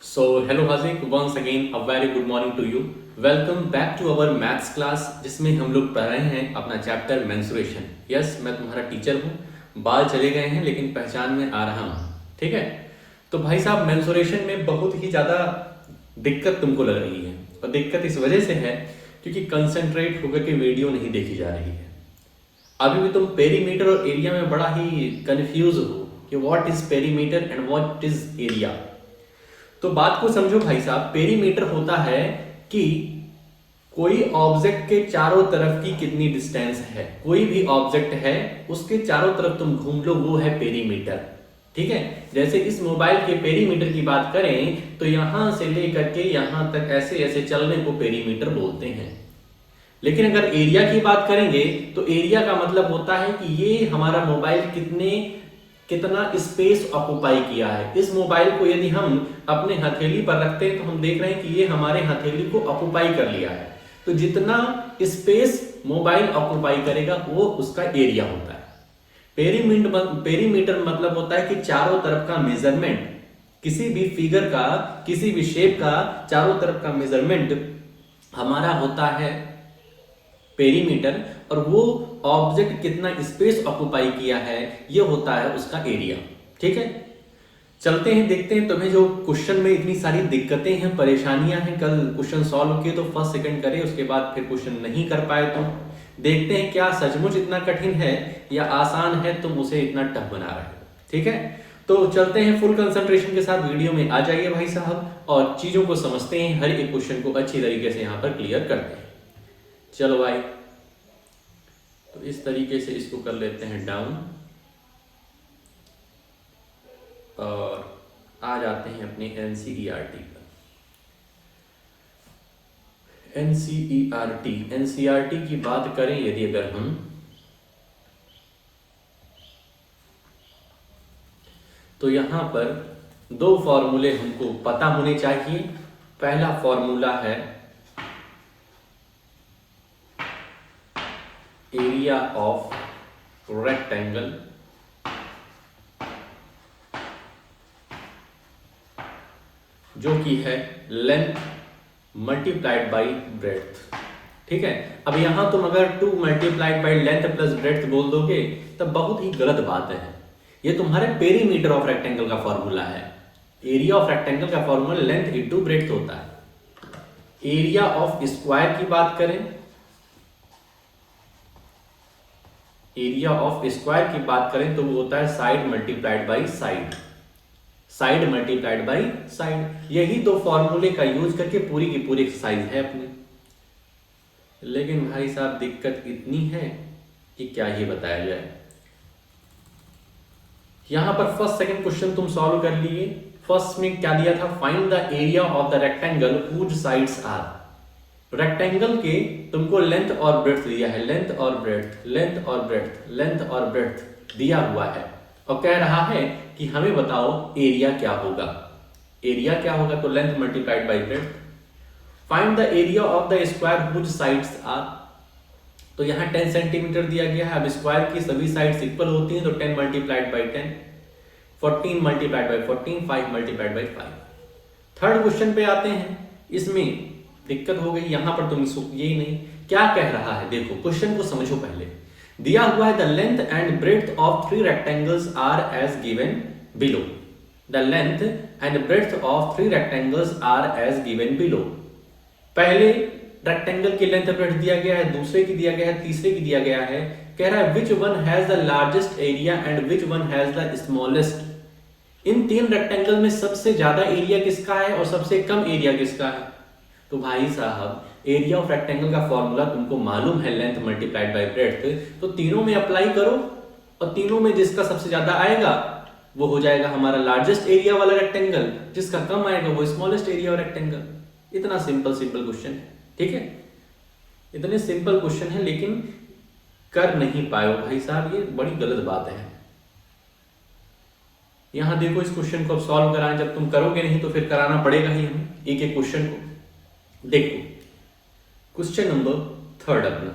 So, hello Hazik, once again a very good morning to you. Welcome back to our maths class जिसमें हम लोग पढ़ रहे हैं अपना चैप्टर मेंसुरेशन। यस, मैं तुम्हारा टीचर हूँ। बाल चले गए हैं लेकिन पहचान में आ रहा हूँ। ठीक है, तो भाई साहब मेंसुरेशन में बहुत ही ज़्यादा दिक्कत तुमको लग रही है और दिक्कत इस वजह से है क्योंकि कंसंट्रेट होकर के वीडियो नहीं देखी जा रही है। अभी भी तुम पेरीमीटर और एरिया में बड़ा ही कंफ्यूज हो कि what is perimeter and what is area. तो बात को समझो भाई साहब, पेरीमीटर होता है कि कोई ऑब्जेक्ट के चारों तरफ की कितनी डिस्टेंस है। कोई भी ऑब्जेक्ट है उसके चारों तरफ तुम घूम लो, वो है पेरीमीटर। ठीक है, जैसे इस मोबाइल के पेरीमीटर की बात करें तो यहां से लेकर के यहां तक ऐसे ऐसे चलने को पेरीमीटर बोलते हैं। लेकिन अगर एरिया की बात करेंगे तो एरिया का मतलब होता है कि ये हमारा मोबाइल कितना स्पेस ऑक्युपाई किया है। इस मोबाइल को यदि हम अपने हथेली पर रखते हैं तो हम देख रहे हैं कि ये हमारे हथेली को ऑक्युपाई कर लिया है। तो जितना स्पेस मोबाइल ऑक्युपाई करेगा वो उसका एरिया होता है। पेरीमीटर मतलब होता है कि चारों तरफ का मेजरमेंट, किसी भी फिगर का, किसी भी शेप का चारों तरफ का मेजरमेंट हमारा होता है पेरीमीटर, और वो ऑब्जेक्ट कितना स्पेस ऑक्युपाई किया है ये होता है उसका एरिया। ठीक है, चलते हैं देखते हैं तुम्हें जो क्वेश्चन में इतनी सारी दिक्कतें हैं, परेशानियां हैं। कल क्वेश्चन सॉल्व किए तो फर्स्ट सेकंड करे, उसके बाद फिर क्वेश्चन नहीं कर पाए तो देखते हैं क्या सचमुच इतना कठिन है या आसान है तुम उसे इतना टफ बना रहे हो। ठीक है, तो चलते हैं फुल कंसंट्रेशन के साथ वीडियो में आ जाइए भाई साहब और चीजों को समझते हैं, हर एक क्वेश्चन को अच्छी तरीके से यहाँ पर क्लियर करते हैं। चलो भाई, तो इस तरीके से इसको कर लेते हैं डाउन और आ जाते हैं अपने एनसीईआरटी पर। एनसीईआरटी की बात करें यदि अगर हम, तो यहां पर दो फॉर्मूले हमको पता होने चाहिए। पहला फॉर्मूला है एरिया ऑफ रेक्टेंगल, जो कि है लेंथ मल्टीप्लाइड बाई ब्रेड्थ। ठीक है, अब यहां तुम अगर 2 multiplied by length plus breadth बोल दोगे तब बहुत ही गलत बात है। ये तुम्हारे पेरीमीटर ऑफ रेक्टेंगल का फॉर्मूला है। एरिया ऑफ रेक्टेंगल का फॉर्मूला लेंथ इंटू ब्रेड्थ होता है। एरिया ऑफ स्क्वायर की बात करें, एरिया ऑफ स्क्वायर की बात करें तो वो होता है side multiplied by side, side multiplied by side. यही दो फॉर्मूले का यूज करके पूरी की पूरी एक्सरसाइज है अपनी। लेकिन भाई साहब दिक्कत इतनी है कि क्या ही बताया जाए। यहां पर फर्स्ट सेकंड क्वेश्चन तुम सॉल्व कर लिए। फर्स्ट में क्या दिया था, find the area of the rectangle whose sides are. Rectangle के तुमको लेंथ और ब्रेड्थ दिया है, लेंथ और ब्रेड्थ, लेंथ और ब्रेड्थ, लेंथ और ब्रेड्थ दिया हुआ है और कह रहा है कि हमें बताओ एरिया क्या होगा। एरिया क्या होगा तो length multiplied by breadth. Find the area of the square whose sides are, तो यहाँ 10 सेंटीमीटर दिया गया है। अब स्क्वायर की सभी साइड्स इक्वल होती हैं तो 10 multiplied by 10, 14 multiplied by 14, 5 multiplied by 5। Third question पे आते हैं। इसमें दिक्कत हो गई, यहां पर तुम इसको यही नहीं, क्या कह रहा है देखो, क्वेश्चन को समझो पहले। दिया हुआ है the length and breadth of 3 rectangles are as given below. The length and breadth of 3 rectangles are as given below. पहले रेक्टेंगल की लेंथ ब्रेड्थ दिया गया है, दूसरे की दिया गया है, तीसरे की दिया गया है। कह रहा है which one has the largest area and which one has the smallest. In 3 rectangle में सबसे ज्यादा एरिया किसका है और सबसे कम एरिया किसका है। तो भाई साहब एरिया ऑफ रेक्टेंगल का फॉर्मूला तुमको मालूम है, लेंथ मल्टीप्लाइड बाय ब्रेड्थ, तो तीनों में अप्लाई करो और तीनों में जिसका सबसे ज्यादा आएगा वो हो जाएगा हमारा लार्जेस्ट एरिया वाला रेक्टेंगल, जिसका कम आएगा वो स्मॉलेस्ट एरिया वाला रेक्टेंगल। इतना सिंपल क्वेश्चन है। ठीक है, इतने सिंपल क्वेश्चन है लेकिन कर नहीं पाए भाई साहब, ये बड़ी गलत बात है। यहां देखो इस क्वेश्चन को अब सॉल्व कराएं, जब तुम करोगे नहीं तो फिर कराना पड़ेगा ही हमें एक एक क्वेश्चन को। देखो क्वेश्चन नंबर 3 अपना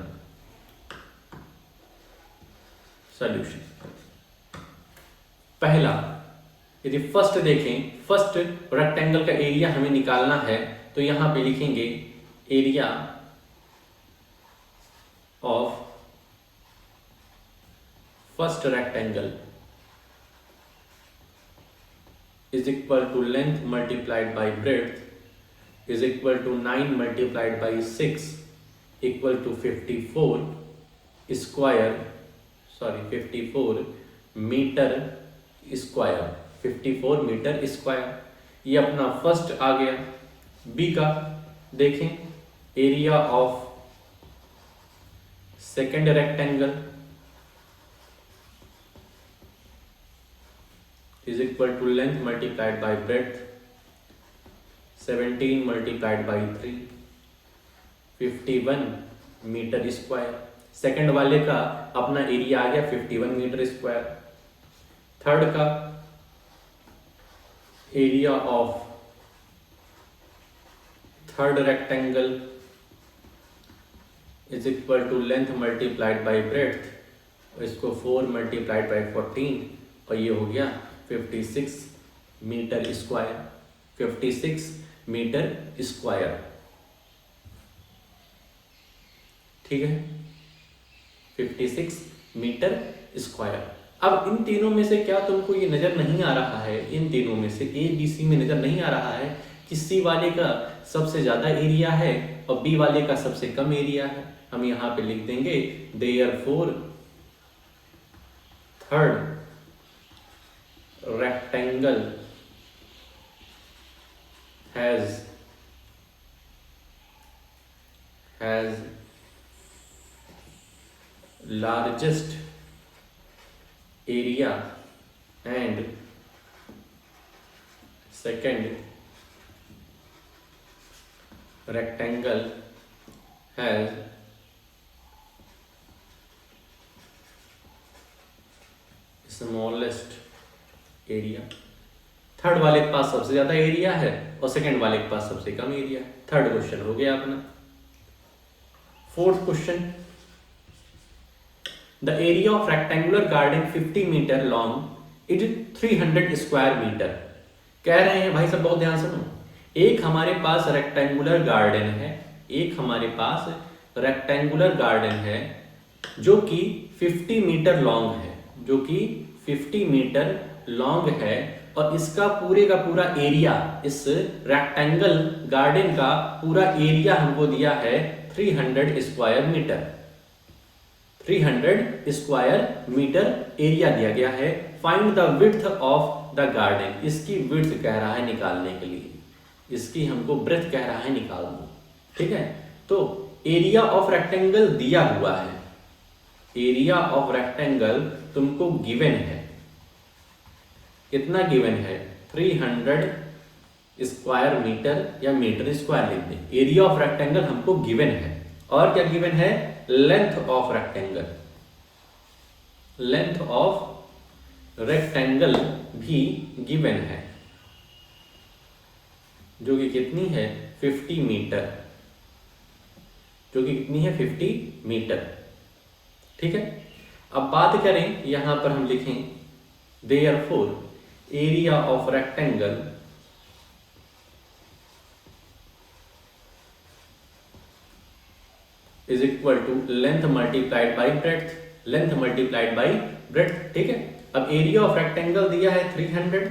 सॉल्यूशन। पहला, यदि फर्स्ट देखें, फर्स्ट रेक्टेंगल का एरिया हमें निकालना है तो यहां पे लिखेंगे area of first rectangle is equal to length multiplied by breadth is equal to 9 multiplied by 6 equal to 54 square, sorry 54 metre square, 54 metre square. ये अपना फर्स्ट आ गया। बी का देखें, area of second rectangle is equal to length multiplied by breadth, 17 multiplied by 3, 51 metre square. Second वाले का अपना area आ गया 51 मीटर स्क्वायर। थर्ड का area of third rectangle is equal to length multiplied by breadth, इसको 4 multiplied by 14 और ये हो गया 56 मीटर स्क्वायर, 56 मीटर स्क्वायर। ठीक है, 56 मीटर स्क्वायर। अब इन तीनों में से क्या तुमको ये नजर नहीं आ रहा है, इन तीनों में से ए बी सी में नजर नहीं आ रहा है कि सी वाले का सबसे ज्यादा एरिया है और बी वाले का सबसे कम एरिया है? हम यहां पे लिख देंगे therefore third rectangle has largest area and second rectangle has smallest area. Third वाले के पास सबसे ज्यादा एरिया है और सेकंड वाले के पास सबसे कम एरिया है। थर्ड क्वेश्चन हो गया अपना। Fourth question, the area of rectangular garden 50 metre long is 300 square metre. कह रहे हैं भाई सब बहुत ध्यान सुनो, एक हमारे पास रेक्टेंगुलर गार्डन है, एक हमारे पास रेक्टेंगुलर गार्डन है जो कि 50 मीटर लॉन्ग है, जो कि 50 मीटर लॉन्ग है और इसका पूरे का पूरा एरिया, इस रेक्टेंगल गार्डन का पूरा एरिया हमको दिया है 300 square metre. 300 square metre area दिया गया है। Find the width of the garden, इसकी विड्थ कह रहा है निकालने के लिए, इसकी हमको ब्रेथ कह रहा है निकाल दो। ठीक है, तो एरिया ऑफ रेक्टेंगल दिया हुआ है, एरिया ऑफ रेक्टेंगल तुमको गिवन है। कितना गिवन है? 300 स्क्वायर मीटर या मीटर स्क्वायर लिख दें। एरिया ऑफ रेक्टेंगल हमको गिवन है और क्या गिवन है? Length of rectangle, length of rectangle भी गिवन है जो कि कितनी है? 50 मीटर, जो कि कितनी है? 50 मीटर। ठीक है, अब बात करें यहां पर हम लिखें therefore area of rectangle is equal to length multiplied by breadth, length multiplied by breadth. ठीक है, अब एरिया ऑफ रेक्टेंगल दिया है 300,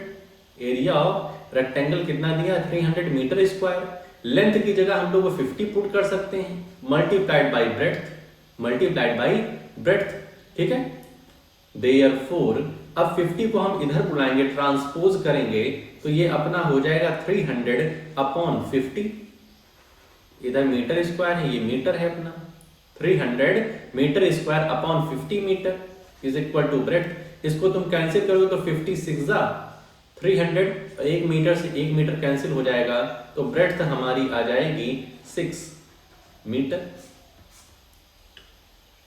एरिया ऑफ रेक्टेंगल कितना दिया? 300 मीटर स्क्वायर। लेंथ की जगह हम लोग 50 पुट कर सकते हैं, multiplied by breadth, multiplied by breadth. ठीक है, देयरफॉर अब 50 को हम इधर बुलाएंगे, ट्रांसपोज करेंगे तो ये अपना हो जाएगा 300 अपॉन 50। इधर मीटर स्क्वायर है, ये मीटर है अपना। 300 metre square upon 50 metre is equal to breadth. इसको तुम कैंसिल करोगे तो 56 जा 300, एक मीटर से एक मीटर कैंसिल हो जाएगा तो ब्रेड्थ हमारी आ जाएगी 6 मीटर।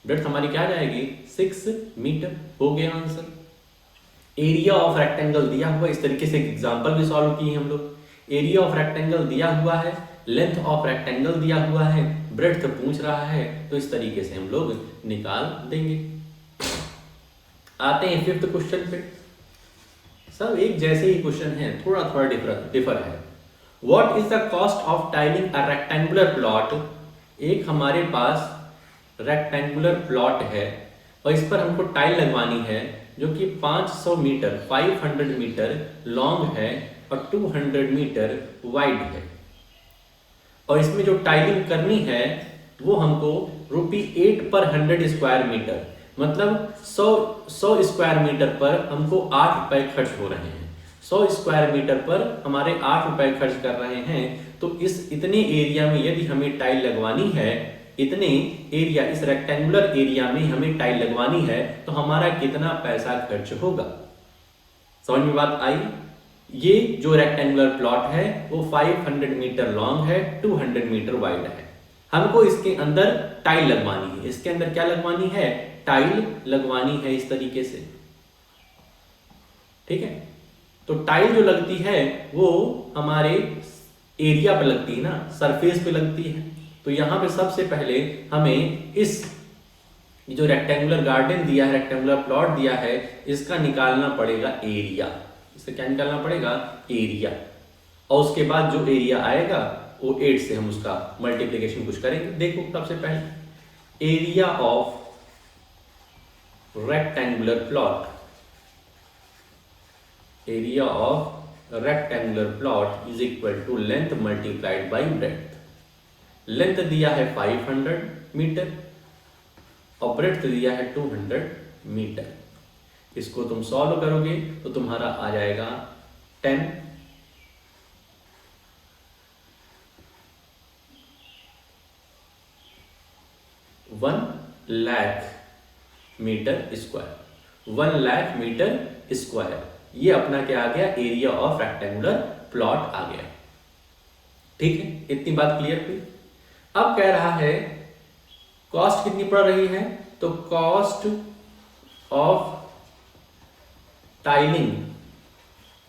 ब्रेड्थ हमारी क्या आ जाएगी? 6 मीटर। हो गया आंसर। एरिया ऑफ रेक्टेंगल दिया हुआ, इस तरीके से एग्जांपल भी सॉल्व किए हम लोग। एरिया ऑफ रेक्टेंगल दिया हुआ है, लेंथ ऑफ रेक्टेंगल दिया हुआ है, ब्रेड्थ पूछ रहा है, तो इस तरीके से हम लोग निकाल देंगे। आते हैं फिफ्थ क्वेश्चन पे। सब एक जैसे ही क्वेश्चन है, थोड़ा थोड़ा डिफर है। What is the cost of tiling a rectangular plot? एक हमारे पास रेक्टेंगुलर प्लॉट है और इस पर हमको टाइल लगवानी है जो कि 500 मीटर 500 मीटर लॉन्ग है और 200 मीटर वाइड है, और इसमें जो टाइलिंग करनी है वो हमको ₹8 पर 100 स्क्वायर मीटर, मतलब 100 स्क्वायर मीटर पर हमको 8 रुपए खर्च हो रहे हैं। 100 स्क्वायर मीटर पर हमारे 8 रुपए खर्च कर रहे हैं। तो इस इतने एरिया में यदि हमें टाइल लगवानी है, इतने एरिया, इस रेक्टेंगुलर एरिया में हमें टाइल लगवानी है, तो हमारा कितना पैसा खर्च होगा? समझ में बात आई? ये जो रेक्टेंगुलर प्लॉट है वो 500 मीटर लॉन्ग है, 200 मीटर वाइड है। हमको इसके अंदर टाइल लगवानी है। इसके अंदर क्या लगवानी है? टाइल लगवानी है इस तरीके से, ठीक है। तो टाइल जो लगती है वो हमारे एरिया पे लगती है ना, सरफेस पे लगती है। तो यहां पे सबसे पहले हमें इस जो रेक्टेंगुलर गार्डन दिया है, रेक्टेंगुलर प्लॉट दिया है, इसका निकालना पड़ेगा एरिया। इससे क्या निकालना पड़ेगा? एरिया। और उसके बाद जो एरिया आएगा वो 8 से हम उसका मल्टीप्लिकेशन कुछ करेंगे। देखो सबसे पहले area of rectangular plot, area of rectangular plot is equal to length multiplied by breadth. Length दिया है 500 मीटर और ब्रेड्थ दिया है 200 मीटर। इसको तुम सॉल्व करोगे तो तुम्हारा आ जाएगा 10 1,00,000 मीटर स्क्वायर। 1,00,000 मीटर स्क्वायर, ये अपना क्या आ गया? एरिया ऑफ रेक्टेंगुलर प्लॉट आ गया। ठीक है, इतनी बात क्लियर हुई। अब कह रहा है कॉस्ट कितनी पड़ रही है? तो cost of tiling,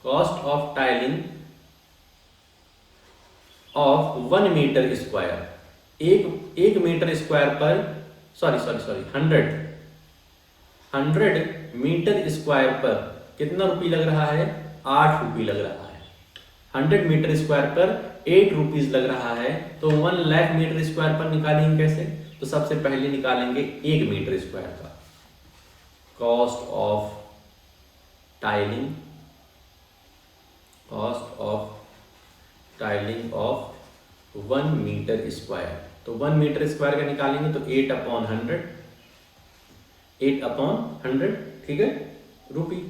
cost of tiling of 1 metre square, एक मीटर स्क्वायर पर, सॉरी 100 मीटर स्क्वायर पर कितना रुपये लग रहा है? 8 रुपये लग रहा है। 100 मीटर स्क्वायर पर 8 रुपीज लग रहा है। तो 1,00,000 मीटर स्क्वायर पर निकालेंगे कैसे? तो सबसे पहले निकालेंगे 1 मीटर स्क्वायर का cost of tiling, cost of tiling of 1 metre square. तो 1 मीटर स्क्वायर का निकालेंगे तो 8/100, 8/100, ठीक है, rupee.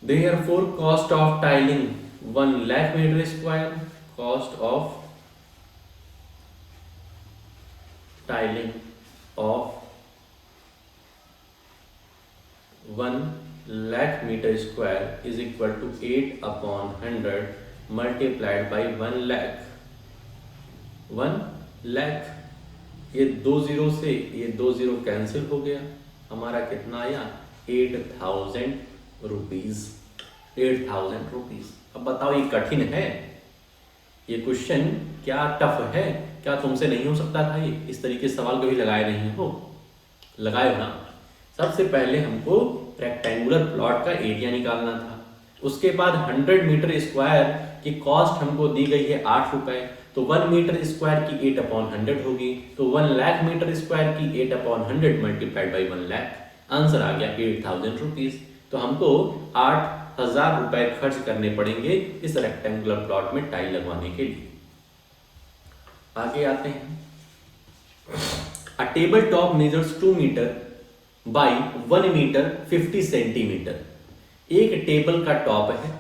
Therefore, cost of tiling 1,00,000 metre square, cost of tiling of 1,00,000 metre square is equal to 8/100 multiplied by 1,00,000। 1,00,000, ये 2 zero से ये 2 जीरो कैंसिल हो गया, हमारा कितना आया? 8,000 रुपीज। 8,000 रुपीज। अब बताओ ये कठिन है? ये क्वेश्चन क्या टफ है? क्या तुमसे नहीं हो सकता था ये? इस तरीके से सवाल कभी लगाए नहीं हो? लगाए हो ना? सबसे पहले हमको रेक्टेंगुलर प्लॉट का एरिया निकालना था। उसके बाद 100 मीटर स्क्वायर की कॉस्ट हमको दी गई है 8 रुपए। तो 1 मीटर स्क्वायर की 8/100 होगी। तो 1,00,000 मीटर स्क्वायर की 8/100 मल्टीप्लाइड बाई 1,00,000, आंसर आ गया 8,000 रुपीज। तो हमको 8,000 रुपए खर्च करने पड़ेंगे इस रेक्टेंगुलर प्लॉट में टाइल लगवाने के लिए। आगे आते हैं। A table top measures 2 metre by 1 metre 50 centimetre. एक टेबल का टॉप है,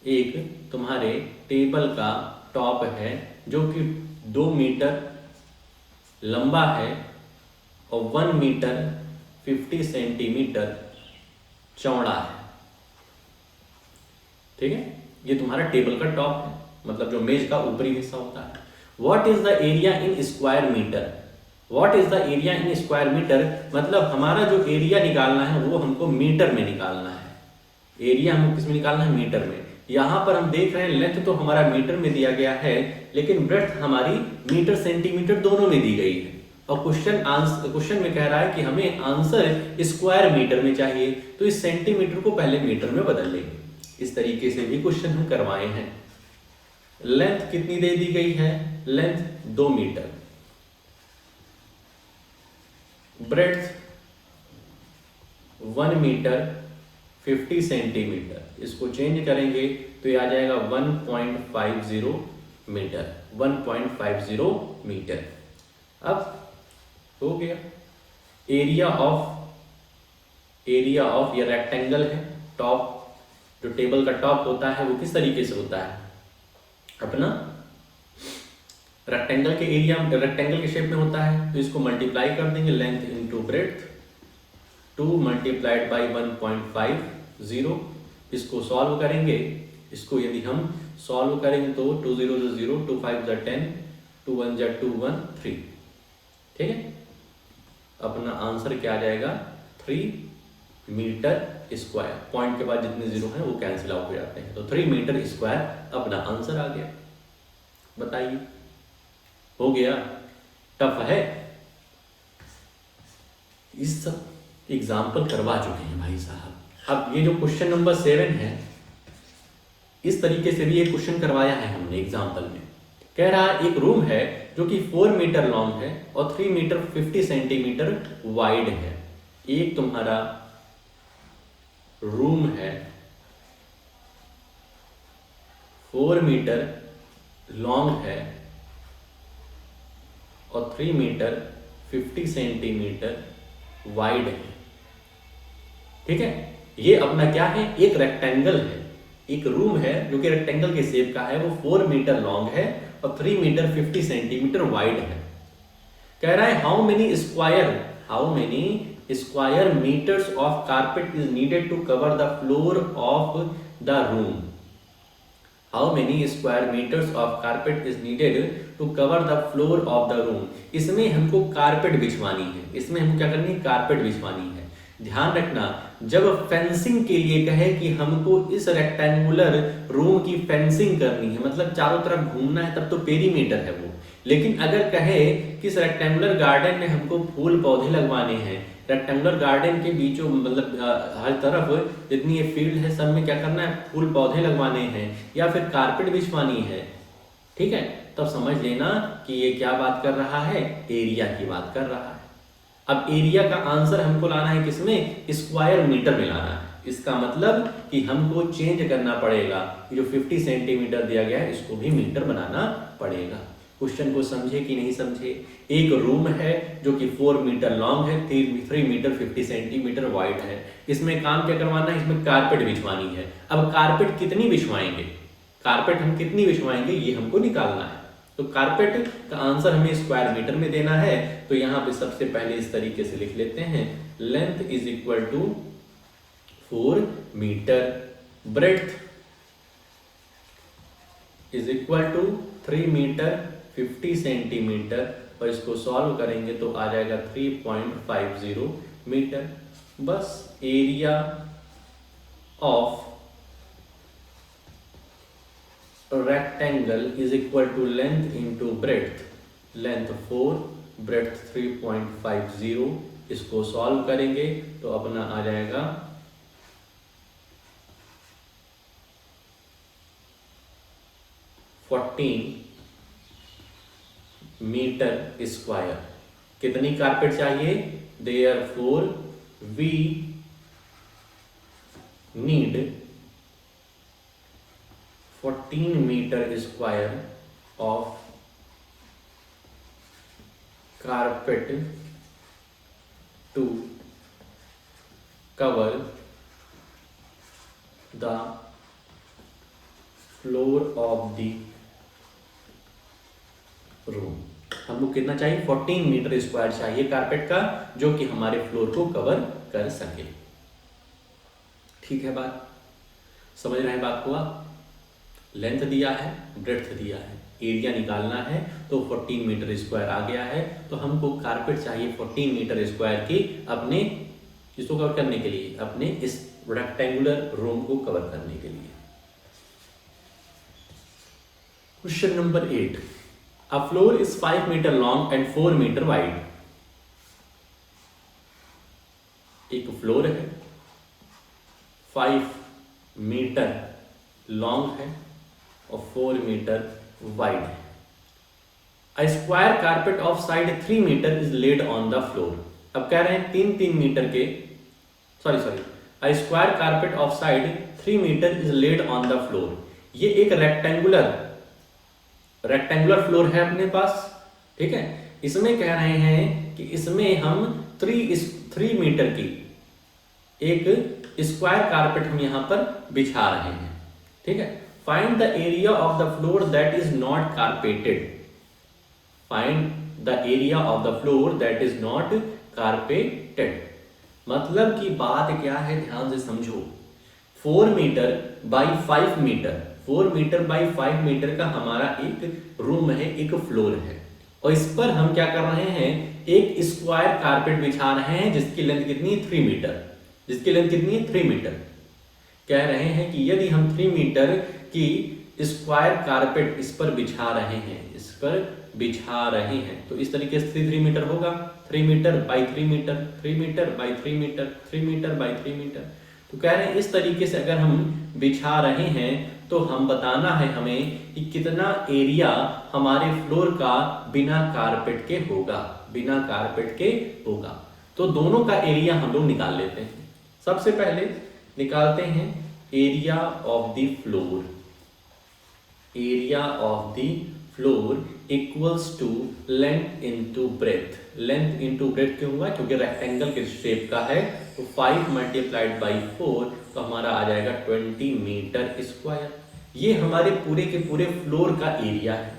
एक तुम्हारे टेबल का टॉप है जो कि 2 मीटर लंबा है और 1 मीटर 50 सेंटीमीटर चौड़ा है। ठीक है, ये तुम्हारा टेबल का टॉप है, मतलब जो मेज का ऊपरी हिस्सा होता है। What is the area in square metre? What is the area in square metre, मतलब हमारा जो एरिया निकालना है वो हमको मीटर में निकालना है। एरिया हमको किस में निकालना है? मीटर में। यहां पर हम देख रहे हैं लेंथ तो हमारा मीटर में दिया गया है, लेकिन ब्रेड्थ हमारी मीटर सेंटीमीटर दोनों में दी गई है। और क्वेश्चन में कह रहा है कि हमें आंसर स्क्वायर मीटर में चाहिए, तो इस सेंटीमीटर को पहले मीटर में बदल लेंगे। इस तरीके से भी क्वेश्चन हम करवाए हैं। लेंथ कितनी दे दी गई है? Length 2 metre, breadth 1 metre 50 centimetre. इसको चेंज करेंगे तो ये आ जाएगा 1.50 मीटर, 1.50 मीटर। अब हो गया। एरिया ऑफ ये रेक्टेंगल है, टॉप जो टेबल का टॉप होता है वो किस तरीके से होता है? अपना रेक्टेंगल के शेप में होता है, तो इसको मल्टीप्लाई कर देंगे, length into breadth, 2 multiplied by 1.50। इसको सॉल्व करेंगे। इसको यदि हम सॉल्व करेंगे तो 2 0 0, 2 5 10, 2 1 2 1 3। ठीक है, अपना आंसर क्या आ जाएगा? 3 मीटर स्क्वायर। पॉइंट के बाद जितने जीरो हैं वो कैंसिल आउट हो जाते हैं, तो 3 मीटर स्क्वायर अपना आंसर आ गया। बताइए, हो गया? टफ है? इस सब एग्जाम्पल करवा चुके हैं भाई साहब। अब ये जो क्वेश्चन नंबर 7 है, इस तरीके से भी एक क्वेश्चन करवाया है हमने एग्जाम्पल में। कह रहा है एक रूम है जो कि 4 मीटर लॉन्ग है और 3 मीटर 50 सेंटीमीटर वाइड है। एक तुम्हारा रूम है 4 मीटर लॉन्ग है और 3 मीटर 50 सेंटीमीटर वाइड है। ठीक है, ये अपना क्या है? एक रेक्टेंगल है, एक रूम है जो कि रेक्टेंगल के शेप का है, वो 4 मीटर लॉन्ग है और 3 मीटर 50 सेंटीमीटर वाइड है। कह रहा है how many square metres of carpet is needed to cover the floor of the room. How many square metres of carpet is needed to cover the floor of the room. इसमें हमको carpet बिछवानी है, इसमें हमको क्या करनी है? Carpet बिछवानी है। ध्यान रखना, जब फेंसिंग के लिए कहे कि हमको इस रेक्टेंगुलर रूम की फेंसिंग करनी है, मतलब चारों तरफ घूमना है, तब तो पेरीमीटर है वो। लेकिन अगर कहे कि इस रेक्टेंगुलर गार्डन में हमको फूल पौधे लगवाने हैं, रेक्टेंगुलर गार्डन के बीचों मतलब हर तरफ जितनी ये फील्ड है सब में क्या करना है? फूल पौधे लगवाने हैं या फिर कारपेट बिछवानी है, ठीक है, तब समझ लेना कि ये क्या बात कर रहा है? एरिया की बात कर रहा है। अब एरिया का आंसर हमको लाना है किसमें? स्क्वायर मीटर में लाना है। इसका मतलब कि हमको चेंज करना पड़ेगा, जो 50 सेंटीमीटर दिया गया है इसको भी मीटर बनाना पड़ेगा। क्वेश्चन को समझे कि नहीं समझे? एक रूम है जो कि 4 मीटर लॉन्ग है, 3 मीटर 50 सेंटीमीटर वाइड है। इसमें काम क्या करवाना है? इसमें कारपेट बिछवानी है। अब कारपेट कितनी बिछवाएंगे? कारपेट हम कितनी बिछवाएंगे ये हमको निकालना है। तो कारपेट का आंसर हमें स्क्वायर मीटर में देना है। तो यहां पे सबसे पहले इस तरीके से लिख लेते हैं, length is equal to 4 metre, breadth is equal to 3 metre 50 centimetre, और इसको सॉल्व करेंगे तो आ जाएगा 3.50 मीटर। बस area of rectangle is equal to length into breadth, length 4, breadth 3.50। इसको सॉल्व करेंगे तो अपना आ जाएगा 14 मीटर स्क्वायर। कितनी कारपेट चाहिए? Therefore we need 14 metre square of carpet to cover the floor of the room. हमको कितना चाहिए? 14 मीटर स्क्वायर चाहिए कारपेट का, जो कि हमारे फ्लोर को कवर कर सके। ठीक है, बात समझ रहे हैं बात को आप? लेंथ दिया है, ब्रेड्थ दिया है, एरिया निकालना है, तो 14 मीटर स्क्वायर आ गया है। तो हमको कारपेट चाहिए 14 मीटर स्क्वायर की, अपने इसको कवर करने के लिए, अपने इस रेक्टेंगुलर रूम को कवर करने के लिए। Question number 8, a floor is 5 metre long and 4 metre wide. एक फ्लोर है, 5 मीटर लॉन्ग है और 4 मीटर वाइड है। A square carpet of side 3 metre is laid on the floor। अब कह रहे हैं 3 मीटर के A square carpet of side 3 metre is laid on the floor। ये एक रेक्टेंगुलर फ्लोर है अपने पास, ठीक है। इसमें कह रहे हैं कि इसमें हम 3 मीटर की एक स्क्वायर कारपेट हम यहां पर बिछा रहे हैं, ठीक है। Find the area of the floor that is not carpeted. Find the area of the floor that is not carpeted. मतलब की बात क्या है, ध्यान से समझो। 4 metre by 5 metre, 4 metre by 5 metre का हमारा एक रूम है, एक फ्लोर है, और इस पर हम क्या कर रहे हैं, एक स्क्वायर कारपेट बिछा रहे हैं जिसकी लेंथ कितनी है, 3 मीटर। जिसकी लेंथ कितनी है, 3 मीटर। कह रहे हैं कि यदि हम 3 मीटर की स्क्वायर कारपेट इस पर बिछा रहे हैं, इस पर बिछा रहे हैं, तो इस तरीके से 3 मीटर होगा। 3 metre by 3 metre, 3 metre by 3 metre, 3 metre by 3 metre. तो कह रहे हैं इस तरीके से अगर हम बिछा रहे हैं तो हम बताना है हमें कि कितना एरिया हमारे फ्लोर का बिना कारपेट के होगा, बिना कारपेट के होगा। तो दोनों का एरिया हम लोग निकाल लेते हैं। सबसे पहले निकालते हैं area of the floor. Area of the floor equals to length into breadth. Length into breadth क्यों हुआ, क्योंकि रेक्टेंगल के शेप का है, तो 5 मल्टीप्लाइड बाई 4 तो हमारा आ जाएगा 20 मीटर स्क्वायर। ये हमारे पूरे के पूरे फ्लोर का एरिया है।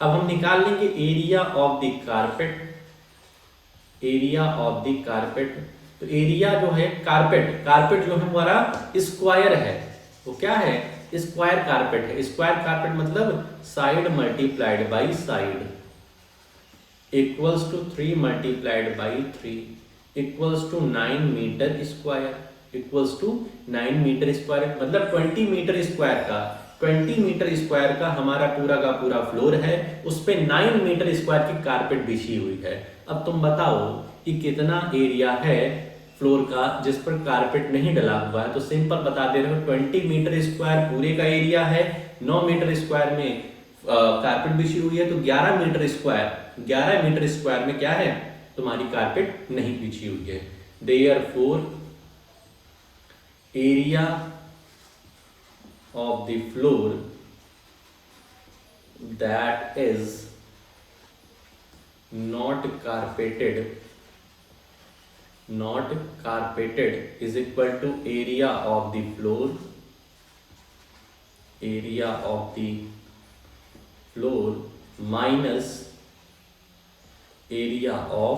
अब हम निकाल लेंगे area of the carpet. Area of the carpet, तो एरिया जो है कारपेट जो है हमारा स्क्वायर है, वो क्या है, स्क्वायर कारपेट है। स्क्वायर कारपेट मतलब side multiplied by side equals to 3 multiplied by 3 equals to 9 metre square, equals to 9 metre square. मतलब 20 मीटर स्क्वायर का हमारा पूरा का पूरा फ्लोर है, उस पे 9 मीटर स्क्वायर की कारपेट बिछी हुई है। अब तुम बताओ कि कितना एरिया है फ्लोर का जिस पर कारपेट नहीं डला हुआ है। तो सिंपल बता दे रहे हो, 20 मीटर स्क्वायर पूरे का एरिया है, 9 मीटर स्क्वायर में कारपेट बिछी हुई है, तो 11 मीटर स्क्वायर में क्या है, तुम्हारी कारपेट नहीं बिछी हुई है। Therefore area of the floor that is not carpeted is equal to area of the floor minus area of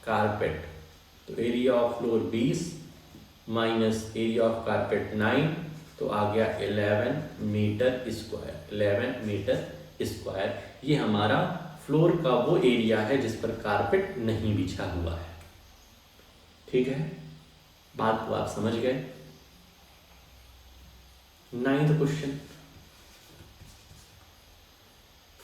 carpet। तो area of floor 20 minus area of carpet 9, तो आ गया 11 मीटर स्क्वायर। ये हमारा फ्लोर का वो एरिया है जिस पर कारपेट नहीं बिछा हुआ है। ठीक है, बात को आप समझ गए। 9th question,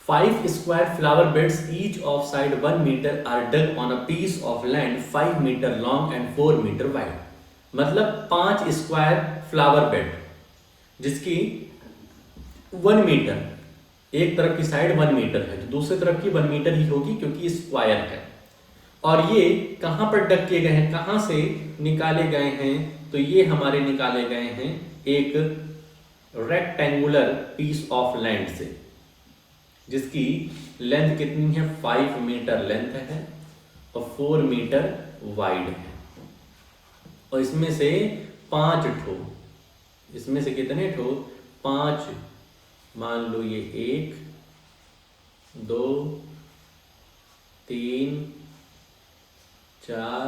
5 square flower beds each of side 1 metre are dug on a piece of land 5 metre long and 4 metre wide. मतलब 5 स्क्वायर फ्लावर बेड जिसकी 1 मीटर, एक तरफ की साइड 1 मीटर है तो दूसरी तरफ की 1 मीटर ही होगी क्योंकि स्क्वायर है। और ये कहां पर डग किए गए हैं, कहां से निकाले गए हैं, तो ये हमारे निकाले गए हैं एक रेक्टेंगुलर पीस ऑफ लैंड से जिसकी लेंथ कितनी है, 5 मीटर लेंथ है और 4 मीटर वाइड है। और इसमें से 5 ठो, इसमें से कितने ठो, 5, मान लो ये 1 2 3 4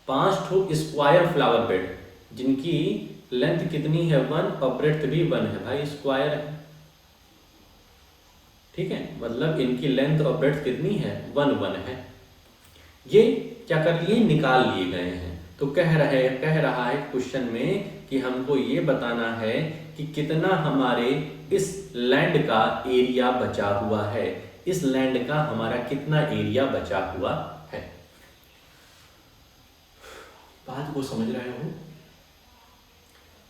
5 ठो स्क्वायर फ्लावर बेड जिनकी लेंथ कितनी है 1 और ब्रेड्थ भी 1 है। भाई स्क्वायर है, ठीक है, मतलब इनकी लेंथ और ब्रेड्थ कितनी है, 1 है। ये क्या कर लिए, निकाल लिए गए हैं। तो कह रहा है क्वेश्चन में कि हमको ये बताना है कि कितना हमारे इस लैंड का एरिया बचा हुआ है, इस लैंड का हमारा कितना एरिया बचा हुआ है। बात को समझ रहे हो?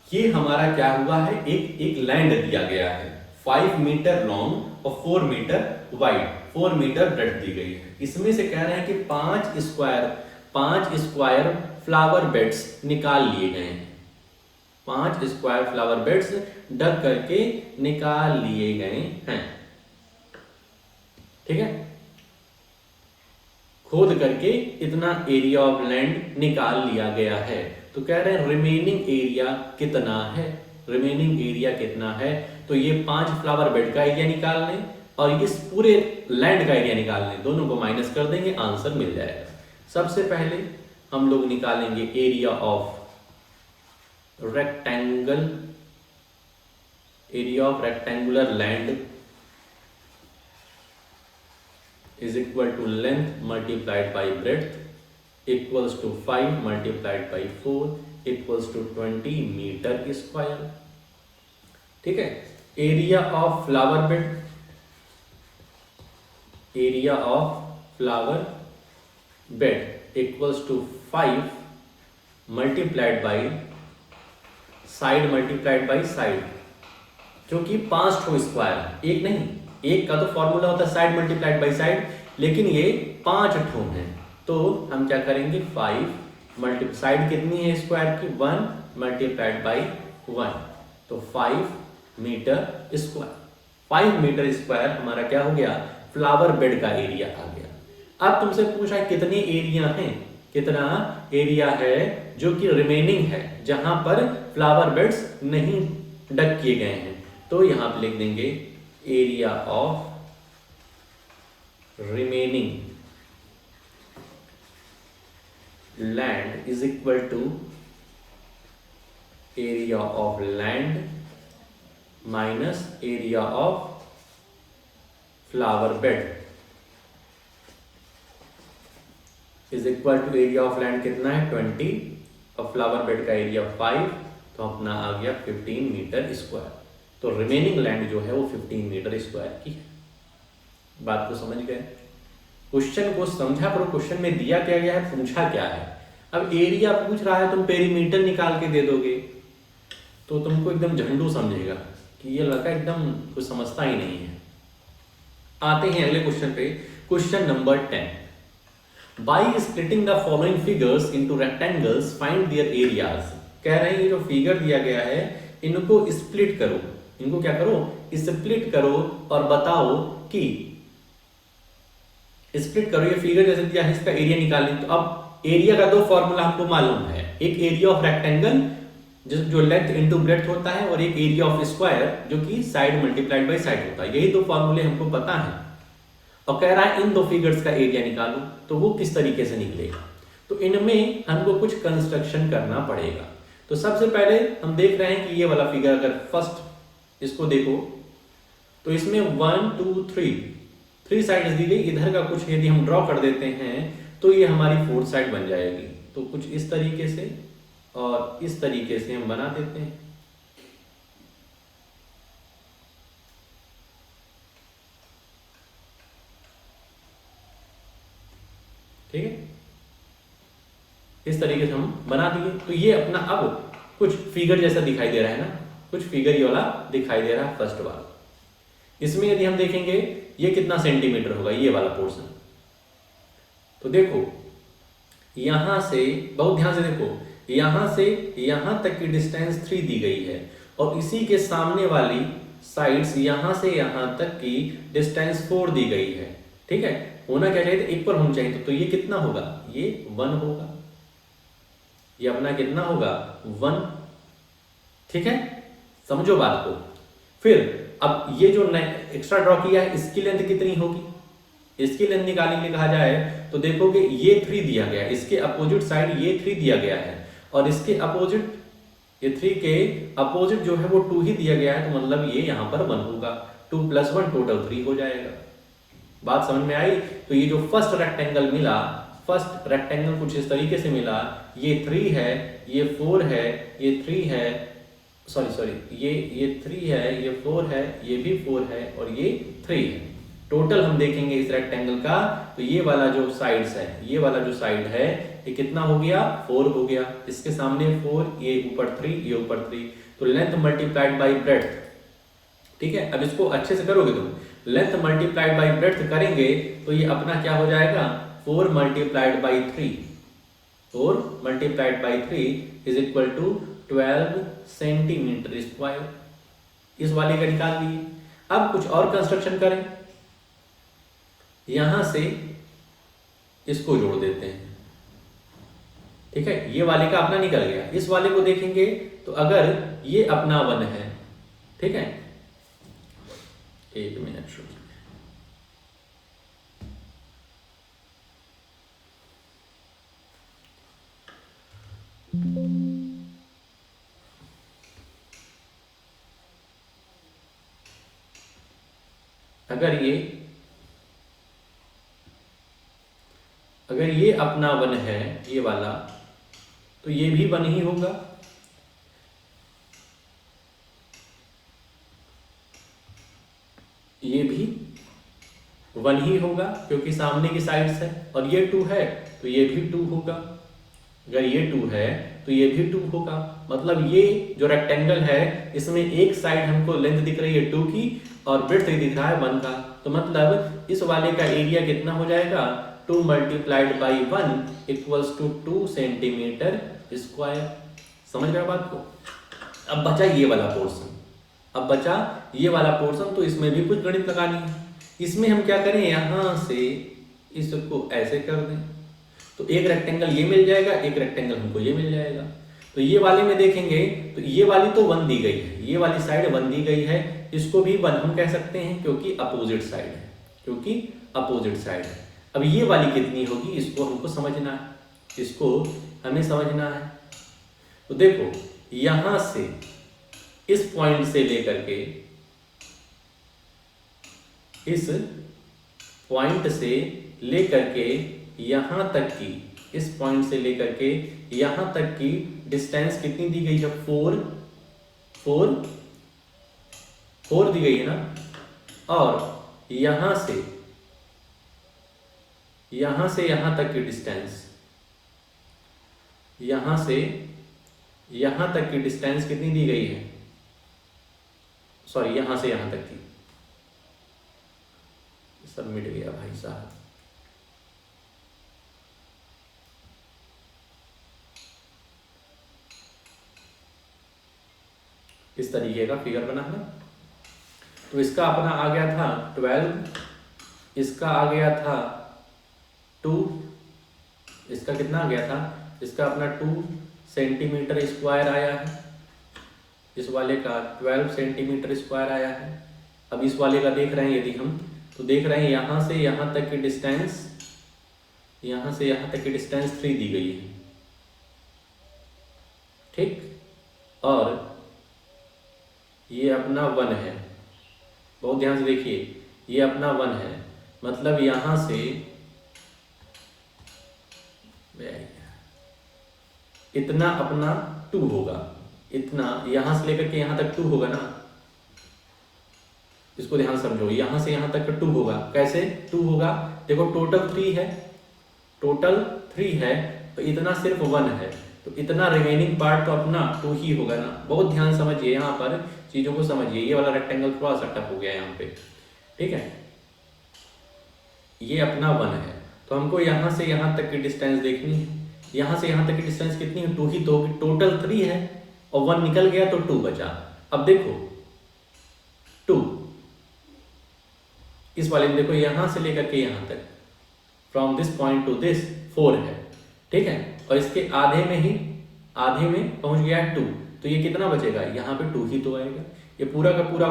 ये हमारा क्या हुआ है, एक लैंड दिया गया है 5 मीटर लॉन्ग और 4 मीटर वाइड, 4 मीटर ब्रेड्थ दी गई है। इसमें से कह रहे हैं कि 5 स्क्वायर फ्लावर बेड्स निकाल लिए गए हैं। 5 स्क्वायर फ्लावर बेड्स डग करके निकाल लिए गए हैं। ठीक है, खोद करके इतना एरिया ऑफ लैंड निकाल लिया गया है। तो कह रहे हैं रिमेनिंग एरिया कितना है, रिमेनिंग एरिया कितना है। तो ये 5 फ्लावर बेड का एरिया निकाल लें और इस पूरे लैंड का एरिया निकाल लें, दोनों को माइनस कर देंगे, आंसर मिल जाएगा। सबसे पहले हम लोग निकालेंगे area of rectangle, area of rectangular land is equal to length multiplied by breadth equals to 5 multiplied by 4 equals to 20 metre square. ठीक है, area of flower bed, area of flower bed equals to 5 multiplied by side multiplied by side, जो कि 5 ठो square, एक नहीं, एक का तो फॉर्मूला होता है साइड मल्टीप्लाइड बाई साइड, लेकिन ये 5 ठो हैं। तो हम क्या करेंगे, 5 साइड कितनी है स्क्वायर की, 1 मल्टीप्लाइड बाई 1, तो 5 मीटर स्क्वायर। 5 मीटर स्क्वायर हमारा क्या हो गया, फ्लावर बेड का एरिया आ गया। अब तुमसे पूछा है कितने एरिया हैं, कितना एरिया है जो कि रिमेनिंग है, जहां पर फ्लावर बेड्स नहीं डग किए गए हैं। तो यहां पर लिख देंगे area of remaining land is equal to area of land minus area of flower bed is equal to area of land कितना है 20 और फ्लावर बेड का एरिया 5, तो अपना आ गया 15 मीटर स्क्वायर। तो रिमेनिंग लैंड जो है वो 15 मीटर स्क्वायर की है। बात को समझ गए, क्वेश्चन को समझा करो, क्वेश्चन में दिया क्या गया है, पूछा क्या है। अब एरिया पूछ रहा है, तुम पेरीमीटर निकाल के दे दोगे तो तुमको एकदम झंडू समझेगा कि ये लड़का एकदम कुछ समझता ही नहीं है। आते हैं अगले क्वेश्चन पे, question number 10। By splitting the following figures into rectangles find there areas. कह रहे हैं ये जो फिगर दिया गया है इनको स्प्लिट करो, इनको क्या करो, स्प्लिट करो और बताओ कि स्प्लिट करो। ये फिगर जैसे दिया है इसका एरिया निकालने। तो अब एरिया का दो फॉर्मूला हमको मालूम है, एक एरिया ऑफ रेक्टेंगल जो लेंथ इनटू ब्रेड्थ होता है, और एक एरिया ऑफ स्क्वायर जो कि साइड मल्टीप्लाइड बाय साइड होता है। यही दो फॉर्मूले हमको पता है और कह रहा है इन दो फिगर्स का एरिया निकालो, तो वो किस तरीके से निकलेगा। तो इनमें हमको कुछ कंस्ट्रक्शन करना पड़ेगा। तो सबसे पहले हम देख रहे हैं कि ये वाला फिगर अगर फर्स्ट इसको देखो तो इसमें 1 2 3 साइड्स दी गई। इधर का कुछ यदि हम ड्रॉ कर देते हैं तो ये हमारी 4th साइड बन जाएगी। तो कुछ इस तरीके से और इस तरीके से हम बना देते हैं। ठीक है, इस तरीके से हम बना दिए। तो ये अपना अब कुछ फिगर जैसा दिखाई दे रहा है ना, कुछ फिगर ये वाला दिखाई दे रहा है फर्स्ट वाला। इसमें यदि हम देखेंगे ये कितना सेंटीमीटर होगा, ये वाला पोर्शन। तो देखो यहां से, बहुत ध्यान से देखो, यहां से यहां तक की डिस्टेंस 3 दी गई है और इसी के सामने वाली साइड्स यहां से यहां तक की डिस्टेंस 4 दी गई है। ठीक है, होना क्या चाहिए, इक्वल होना चाहिए। तो ये कितना होगा, ये 1 होगा, ये अपना कितना होगा 1। ठीक है, समझो बात को। फिर अब ये जो एक्स्ट्रा ड्रॉ किया है इसकी लेंथ कितनी होगी, इसकी लेंथ निकालने के लिए कहा जाए तो देखोगे ये 3 दिया गया है, इसके अपोजिट साइड ये 3 दिया गया है और इसके अपोजिट, ये 3 के अपोजिट जो है वो 2 ही दिया गया है। तो मतलब ये यहां पर 1 होगा, 2 + 1 टोटल 3 हो जाएगा। बात समझ में आई। तो ये जो फर्स्ट रेक्टेंगल मिला, फर्स्ट रेक्टेंगल कुछ इस तरीके से मिला, ये 3 है, ये 4 है, ये 3 है, सॉरी ये 3 है, ये 4 है, ये भी 4 है और ये 3 है। टोटल हम देखेंगे इस रेक्टेंगल का, तो ये वाला जो साइड्स है, ये वाला जो साइड है ये कितना हो गया 4 हो गया, इसके सामने 4, ये ऊपर 3, ये ऊपर 3, तो लेंथ मल्टीप्लाइड बाई ब्रेड्थ। ठीक है, अब इसको अच्छे से करोगे तुम, लेंथ मल्टीप्लाइड बाई ब्रेड्थ करेंगे तो ये अपना क्या हो जाएगा 4 multiplied by 3, 4 multiplied by 3 is equal to 12 centimetre square. इस वाले का निकाल लिए। अब कुछ और कंस्ट्रक्शन करें, यहां से इसको जोड़ देते हैं। ठीक है, ये वाले का अपना निकल गया। इस वाले को देखेंगे तो अगर ये अपना 1 है, ठीक है, एक मिनट रुकिए, अगर ये अपना 1 है, ये वाला, तो ये भी 1 ही होगा। ये भी 1 ही होगा क्योंकि सामने की साइड है, और ये 2 है तो ये भी 2 होगा। अगर ये 2 है तो ये भी 2 होगा। मतलब ये जो रेक्टेंगल है इसमें एक साइड हमको लेंथ दिख रही है 2 की और ब्रेड्थ दिख रहा है 1 का, तो मतलब इस वाले का एरिया कितना हो जाएगा 2 multiplied by 1 equals to 2 centimetre square. समझ रहे हो बात को? अब बचा ये वाला पोर्शन, तो इसमें भी कुछ गणित लगानी है। इसमें हम क्या करें, यहां से इसको ऐसे कर दें तो एक रेक्टेंगल ये मिल जाएगा, एक रेक्टेंगल हमको ये मिल जाएगा। तो ये वाले में देखेंगे तो ये वाली तो 1 दी गई है, ये वाली साइड 1 दी गई है, इसको भी 1 हम कह सकते हैं क्योंकि अपोजिट साइड है। अब ये वाली कितनी होगी इसको हमको समझना है, तो देखो यहां से इस पॉइंट से लेकर के यहां तक की, इस पॉइंट से लेकर के यहां तक की डिस्टेंस कितनी दी गई है 4 दी गई है ना। और यहां से यहां तक की डिस्टेंस, यहां से यहां तक की डिस्टेंस कितनी दी गई है, सॉरी यहां से यहां तक की, सब मिट गया भाई साहब। इस तरीके का फिगर बनाना। तो इसका अपना आ गया था 12, इसका आ गया था 2, इसका कितना आ गया था, इसका अपना 2 सेंटीमीटर स्क्वायर आया है, इस वाले का 12 सेंटीमीटर स्क्वायर आया है। अब इस वाले का देख रहे हैं यदि हम, तो देख रहे हैं यहां से यहां तक की डिस्टेंस, 3 दी गई है, ठीक, और ये अपना 1 है। बहुत ध्यान से देखिए, ये अपना 1 है, मतलब यहां से इतना अपना 2 होगा, इतना यहां से लेकर के यहां तक 2 होगा ना। इसको ध्यान समझो, यहां से यहां तक 2 होगा। कैसे 2 होगा, देखो टोटल 3 है, तो इतना सिर्फ 1 है, तो इतना रिमेनिंग पार्ट तो अपना 2 ही होगा ना। बहुत ध्यान समझिए, यहाँ पर चीजों को समझिए। ये वाला रेक्टेंगल थोड़ा सा टफ हो गया यहाँ पे, ठीक है। ये अपना 1 है, तो हमको यहाँ से यहाँ तक की डिस्टेंस देखनी है। यहाँ से यहाँ तक की डिस्टेंस कितनी है, 2 ही तो होगी। टोटल 3 है और 1 निकल गया तो 2 बचा। अब देखो 2, इस वाले में देखो यहाँ से लेकर के यहाँ तक, from this point two this 4 है, ठीक है, और इसके आधे में पहुंच गया 2, तो ये कितना बचेगा, यहाँ पे 2 ही तो आएगा। ये पूरा का पूरा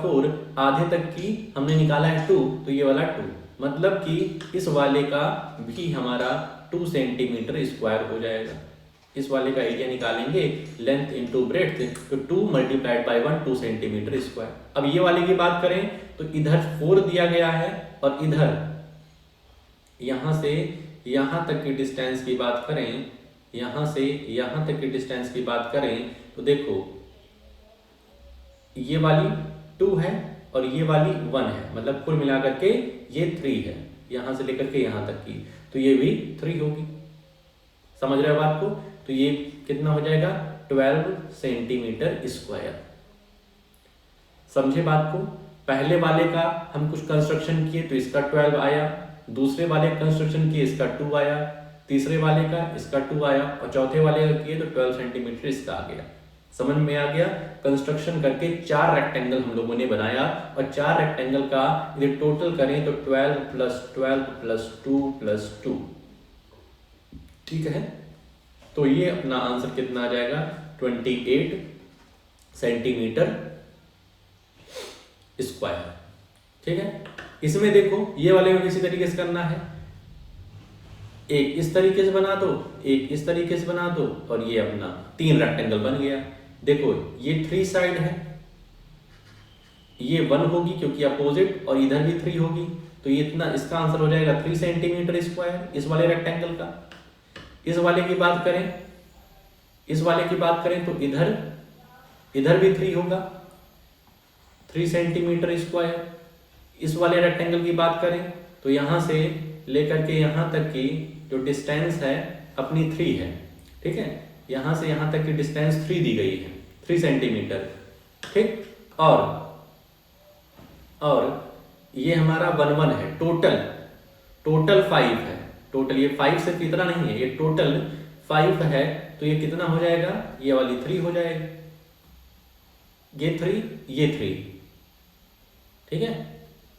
4, आधे तक की हमने निकाला है 2, तो ये वाला 2, मतलब कि इस वाले का भी हमारा 2 सेंटीमीटर स्क्वायर हो जाएगा। इस वाले का एरिया निकालेंगे, लेंथ इंटू ब्रेड्थ, तो 2 मल्टीप्लाइड बाई 1, 2 सेंटीमीटर स्क्वायर। अब ये वाले की बात करें तो इधर 4 दिया गया है, और इधर यहां से यहां तक की डिस्टेंस की बात करें, यहां से यहां तक की डिस्टेंस की बात करें तो देखो ये वाली 2 है और ये वाली 1 है, मतलब कुल मिलाकर के ये 3 है, यहाँ से लेकर के यहाँ तक की, तो ये भी 3 होगी। समझ रहे हो बात को? तो ये कितना हो जाएगा 12 सेंटीमीटर स्क्वायर। समझे बात को? पहले वाले का हम कुछ कंस्ट्रक्शन किए तो इसका 12 आया, दूसरे वाले कंस्ट्रक्शन किए इसका 2 आया, तीसरे वाले का इसका 2 आया, और चौथे वाले का किए तो 12 सेंटीमीटर इसका आ गया। समझ में आ गया? कंस्ट्रक्शन करके 4 रेक्टेंगल हम लोगों ने बनाया, और 4 रेक्टेंगल का यदि टोटल करें तो 12 + 12 + 2 + 2, ठीक है। तो ये अपना आंसर कितना आ जाएगा 28 सेंटीमीटर स्क्वायर, ठीक है। इसमें देखो ये वाले में किसी तरीके से करना है, एक इस तरीके से बना दो, एक इस तरीके से बना दो, और ये अपना 3 रेक्टेंगल बन गया। देखो ये 3 साइड है, ये 1 होगी क्योंकि अपोजिट, और इधर भी 3 होगी, तो ये इतना, इसका आंसर हो जाएगा 3 सेंटीमीटर स्क्वायर इस वाले रेक्टेंगल का। इस वाले की बात करें, इस वाले की बात करें तो इधर भी 3 होगा, 3 सेंटीमीटर स्क्वायर। इस वाले रेक्टेंगल की बात करें तो यहां से लेकर के यहां तक की जो डिस्टेंस है अपनी 3 है, ठीक है। यहां से यहां तक की डिस्टेंस 3 दी गई है, 3 सेंटीमीटर, ठीक। और ये हमारा 1 1 है, टोटल 5 है, टोटल ये 5 से कितना नहीं है, ये टोटल 5 है, तो ये कितना हो जाएगा, ये वाली 3 हो जाएगी, ये 3, ये 3, ठीक है।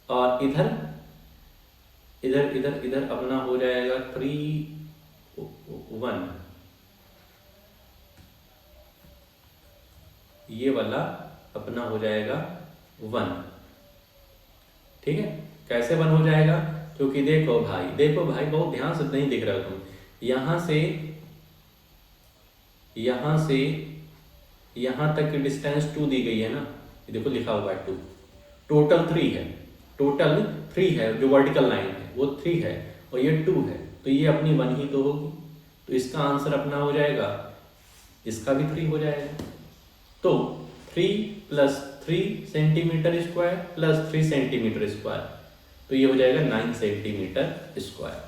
और इधर अपना हो जाएगा 3 1, ये वाला अपना हो जाएगा 1, ठीक है। कैसे 1 हो जाएगा? क्योंकि देखो भाई बहुत ध्यान से नहीं दिख रहा तुम, यहां से यहां तक की डिस्टेंस 2 दी गई है ना, ये देखो लिखा हुआ है 2, टोटल 3 है, जो वर्टिकल लाइन है वो 3 है, और ये 2 है, तो ये अपनी 1 ही तो होगी, तो इसका आंसर अपना हो जाएगा, इसका भी 3 हो जाएगा। तो 3 + 3 सेंटीमीटर स्क्वायर + 3 सेंटीमीटर स्क्वायर, तो ये हो जाएगा 9 सेंटीमीटर स्क्वायर,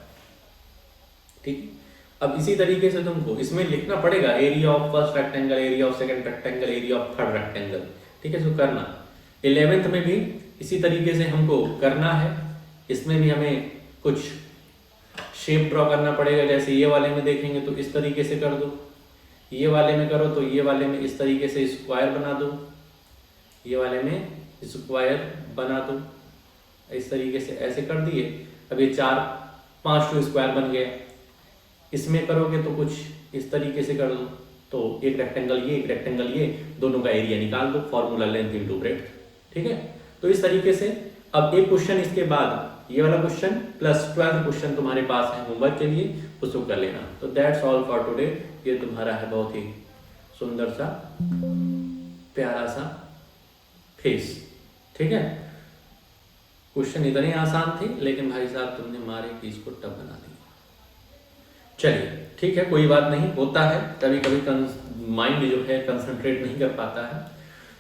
ठीक। अब इसी तरीके से तुमको इसमें लिखना पड़ेगा area of first rectangle, area of second rectangle, area of third rectangle, ठीक है। इसको करना 11th में भी इसी तरीके से हमको करना है। इसमें भी हमें कुछ शेप ड्रॉ करना पड़ेगा, जैसे ये वाले में देखेंगे तो इस तरीके से कर दो, ये वाले में करो तो ये वाले में इस तरीके से स्क्वायर बना दो, ये वाले में स्क्वायर बना दो, इस तरीके से ऐसे कर दिए। अब ये 4-5 तो स्क्वायर बन गए। इसमें करोगे तो कुछ इस तरीके से कर दो, तो एक रेक्टेंगल ये, एक रेक्टेंगल ये, दोनों का एरिया निकाल दो, फॉर्मूला लेंथ इनटू ब्रेड्थ, ठीक है। तो इस तरीके से अब एक क्वेश्चन इसके बाद ये वाला क्वेश्चन प्लस 12 क्वेश्चन तुम्हारे पास है होमवर्क के लिए, उसको कर लेना। तो दैट्स ऑल फॉर टुडे। ये तुम्हारा है बहुत ही सुंदर सा प्यारा सा फेस, ठीक है। क्वेश्चन इतने आसान थे लेकिन भाई साहब तुमने मारे कि इसको टफ बना दिया। चलिए ठीक है, कोई बात नहीं, होता है कभी कभी माइंड जो है कंसंट्रेट नहीं कर पाता है।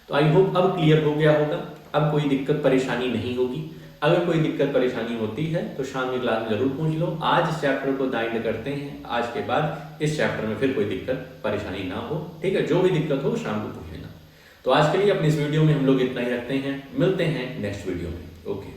तो आई होप अब क्लियर हो गया होगा, अब कोई दिक्कत परेशानी नहीं होगी। अगर कोई दिक्कत परेशानी होती है तो शाम की क्लास में जरूर पूछ लो। आज इस चैप्टर को दाइंड करते हैं, आज के बाद इस चैप्टर में फिर कोई दिक्कत परेशानी ना हो, ठीक है। जो भी दिक्कत हो शाम को पूछ लेना। तो आज के लिए अपनी इस वीडियो में हम लोग इतना ही रखते हैं, मिलते हैं नेक्स्ट वीडियो में। ओके।